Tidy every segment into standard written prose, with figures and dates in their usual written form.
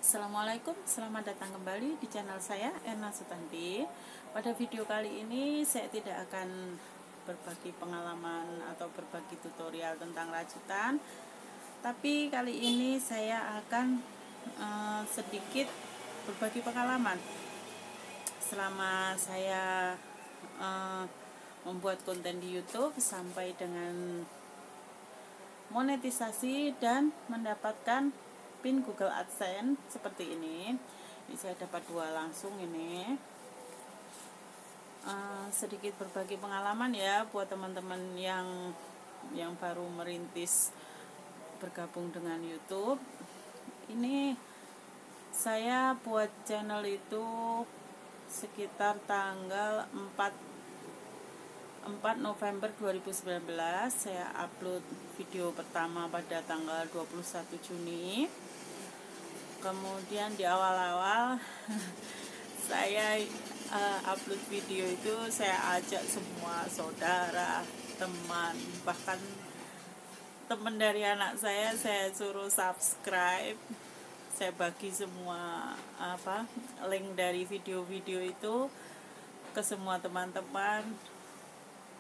Assalamualaikum, selamat datang kembali di channel saya, Erna Sutanti. Pada video kali ini saya tidak akan berbagi pengalaman atau berbagi tutorial tentang rajutan, tapi kali ini saya akan sedikit berbagi pengalaman selama saya membuat konten di YouTube sampai dengan monetisasi dan mendapatkan pin Google AdSense seperti ini. Ini saya dapat 2 langsung ini. Sedikit berbagi pengalaman ya buat teman-teman yang baru merintis bergabung dengan YouTube. Ini saya buat channel itu sekitar tanggal 4 November 2019. Saya upload video pertama pada tanggal 21 Juni. Kemudian di awal-awal saya upload video itu saya ajak semua saudara, teman, bahkan teman dari anak saya suruh subscribe. Saya bagi semua link dari video-video itu ke semua teman-teman.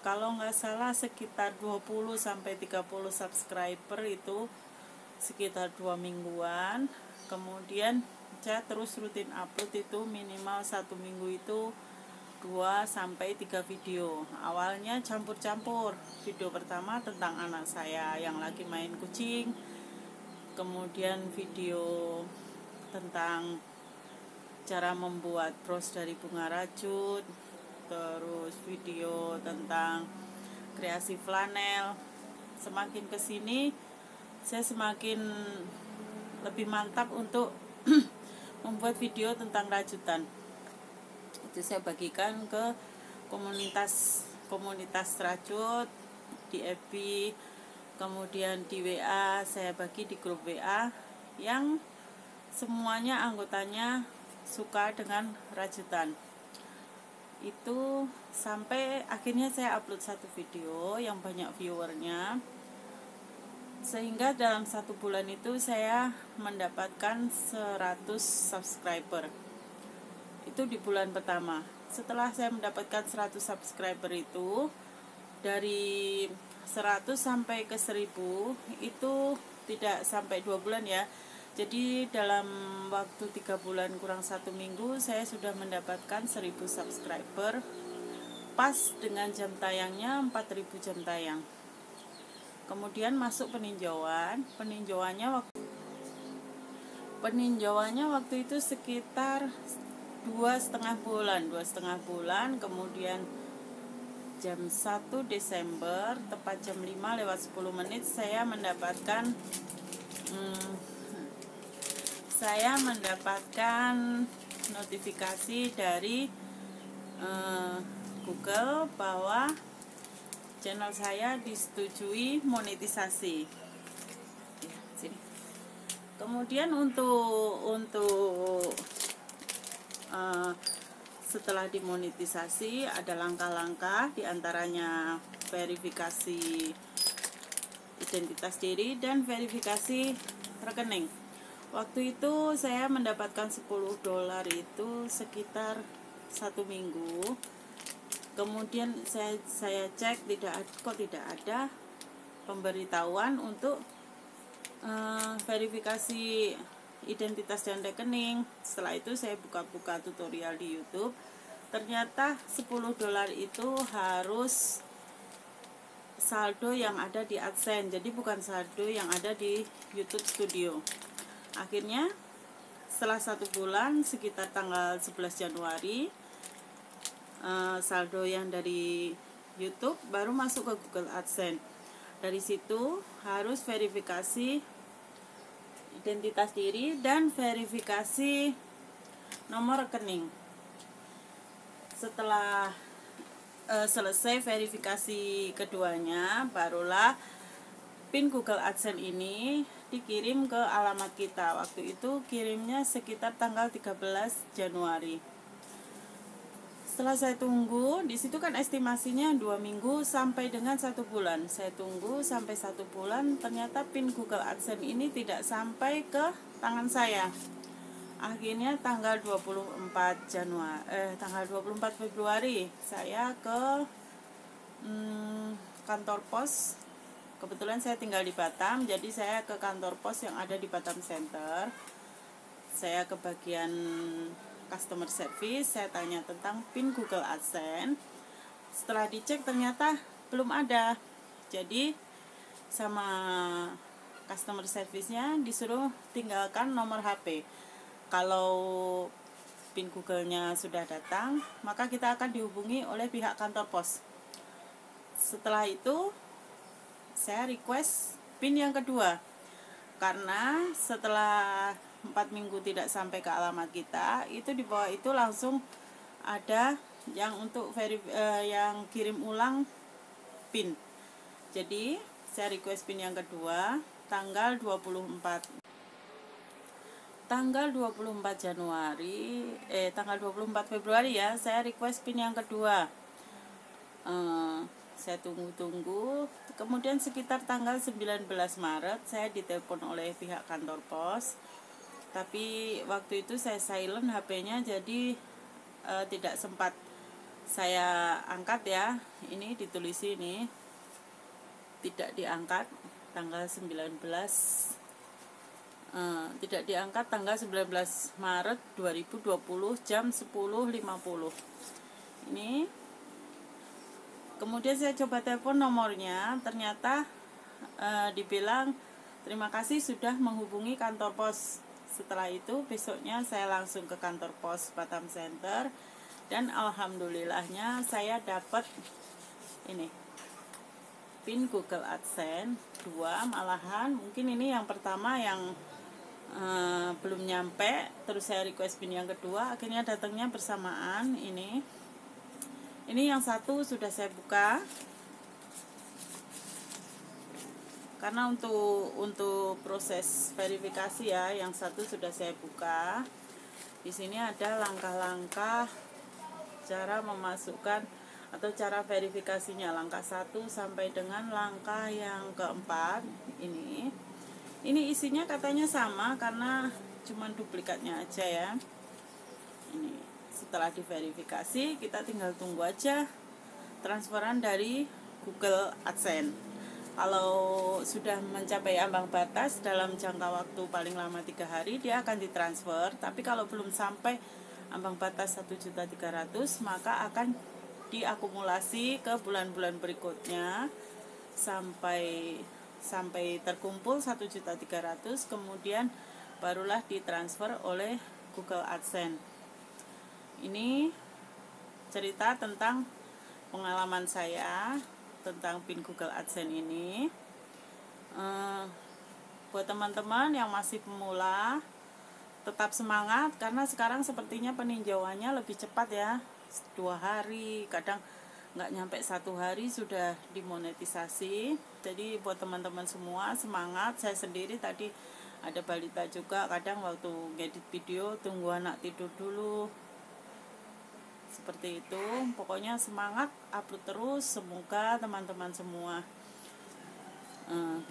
Kalau nggak salah sekitar 20-30 subscriber itu sekitar 2 mingguan. Kemudian saya terus rutin upload itu minimal 1 minggu itu 2-3 video. Awalnya campur-campur. Video pertama tentang anak saya yang lagi main kucing, kemudian video tentang cara membuat bros dari bunga rajut, terus video tentang kreasi flanel. Semakin kesini saya semakin lebih mantap untuk membuat video tentang rajutan. Itu saya bagikan ke komunitas rajut di FB, kemudian di WA. Saya bagi di grup WA yang semuanya anggotanya suka dengan rajutan. Itu sampai akhirnya saya upload satu video yang banyak viewernya, sehingga dalam 1 bulan itu saya mendapatkan 100 subscriber. Itu di bulan pertama. Setelah saya mendapatkan 100 subscriber itu, dari 100 sampai ke 1000 itu tidak sampai 2 bulan ya. Jadi dalam waktu 3 bulan kurang 1 minggu saya sudah mendapatkan 1000 subscriber, pas dengan jam tayangnya 4000 jam tayang. Kemudian masuk peninjauannya waktu itu sekitar 2,5 bulan. Kemudian jam 1 Desember tepat jam 5:10 saya mendapatkan notifikasi dari Google bahwa channel saya disetujui monetisasi. Ya, sini. Kemudian untuk setelah dimonetisasi ada langkah-langkah, diantaranya verifikasi identitas diri dan verifikasi rekening. Waktu itu saya mendapatkan $10 itu sekitar 1 minggu. Kemudian saya cek tidak ada pemberitahuan untuk verifikasi identitas dan rekening. Setelah itu saya buka-buka tutorial di YouTube. Ternyata $10 itu harus saldo yang ada di AdSense, jadi bukan saldo yang ada di YouTube Studio. Akhirnya setelah 1 bulan sekitar tanggal 11 Januari saldo yang dari YouTube baru masuk ke Google AdSense. Dari situ harus verifikasi identitas diri dan verifikasi nomor rekening. Setelah selesai verifikasi keduanya, barulah pin Google AdSense ini dikirim ke alamat kita. Waktu itu kirimnya sekitar tanggal 13 Januari. Setelah saya tunggu, di situ kan estimasinya 2 minggu sampai dengan 1 bulan. Saya tunggu sampai 1 bulan, ternyata pin Google AdSense ini tidak sampai ke tangan saya. Akhirnya tanggal 24 Februari saya ke kantor pos. Kebetulan saya tinggal di Batam, jadi saya ke kantor pos yang ada di Batam Center. Saya ke bagian customer service, saya tanya tentang PIN Google AdSense. Setelah dicek ternyata belum ada. Jadi sama customer service-nya disuruh tinggalkan nomor HP. Kalau PIN Google-nya sudah datang, maka kita akan dihubungi oleh pihak kantor pos. Setelah itu saya request PIN yang kedua, karena setelah 4 minggu tidak sampai ke alamat kita, itu di bawah itu langsung ada yang untuk yang kirim ulang PIN. Jadi saya request PIN yang kedua tanggal 24 Februari ya, saya request PIN yang kedua. Saya tunggu-tunggu, kemudian sekitar tanggal 19 Maret saya ditelepon oleh pihak kantor pos, tapi waktu itu saya silent HP-nya, jadi tidak sempat saya angkat ya. Ini ditulis ini tidak diangkat tanggal 19 tidak diangkat tanggal 19 Maret 2020 jam 10.50. Ini kemudian saya coba telepon nomornya, ternyata dibilang terima kasih sudah menghubungi kantor pos. Setelah itu besoknya saya langsung ke kantor pos Batam Center, dan alhamdulillahnya saya dapat ini PIN Google AdSense 2. Malahan mungkin ini yang pertama yang belum nyampe, terus saya request PIN yang kedua, akhirnya datangnya bersamaan. Ini yang satu sudah saya buka, karena untuk proses verifikasi ya. Yang satu sudah saya buka. Di sini ada langkah-langkah cara memasukkan atau cara verifikasinya, langkah 1 sampai dengan langkah yang keempat. Ini isinya katanya sama, karena cuman duplikatnya aja ya. Ini setelah diverifikasi, kita tinggal tunggu aja transferan dari Google AdSense. Kalau sudah mencapai ambang batas dalam jangka waktu paling lama 3 hari, dia akan ditransfer. Tapi kalau belum sampai ambang batas 1.300.000, maka akan diakumulasi ke bulan-bulan berikutnya sampai terkumpul 1.300.000, kemudian barulah ditransfer oleh Google AdSense. Ini cerita tentang pengalaman saya tentang PIN Google AdSense ini. Buat teman-teman yang masih pemula, tetap semangat, karena sekarang sepertinya peninjauannya lebih cepat ya. 2 hari, kadang nggak nyampe 1 hari sudah dimonetisasi. Jadi buat teman-teman semua semangat. Saya sendiri tadi ada balita juga, kadang waktu ngedit video tunggu anak tidur dulu, seperti itu. Pokoknya semangat, upload terus. Semoga teman-teman semua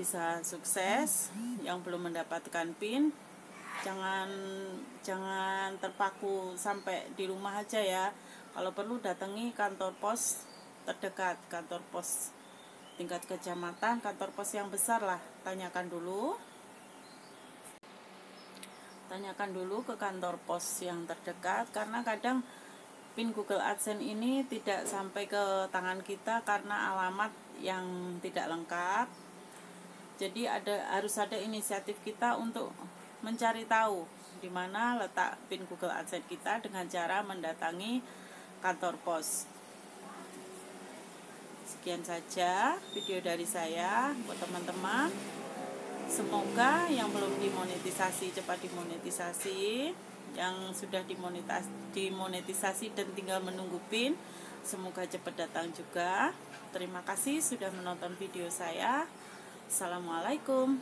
bisa sukses. Yang belum mendapatkan PIN, jangan terpaku sampai di rumah aja ya. Kalau perlu datangi kantor pos terdekat, kantor pos tingkat kecamatan, kantor pos yang besar lah. Tanyakan dulu ke kantor pos yang terdekat, karena kadang PIN Google AdSense ini tidak sampai ke tangan kita karena alamat yang tidak lengkap. Jadi harus ada inisiatif kita untuk mencari tahu di mana letak PIN Google AdSense kita dengan cara mendatangi kantor pos. Sekian saja video dari saya buat teman-teman. Semoga yang belum dimonetisasi cepat dimonetisasi, yang sudah dimonetisasi dan tinggal menunggu PIN, semoga cepat datang juga. Terima kasih sudah menonton video saya. Assalamualaikum.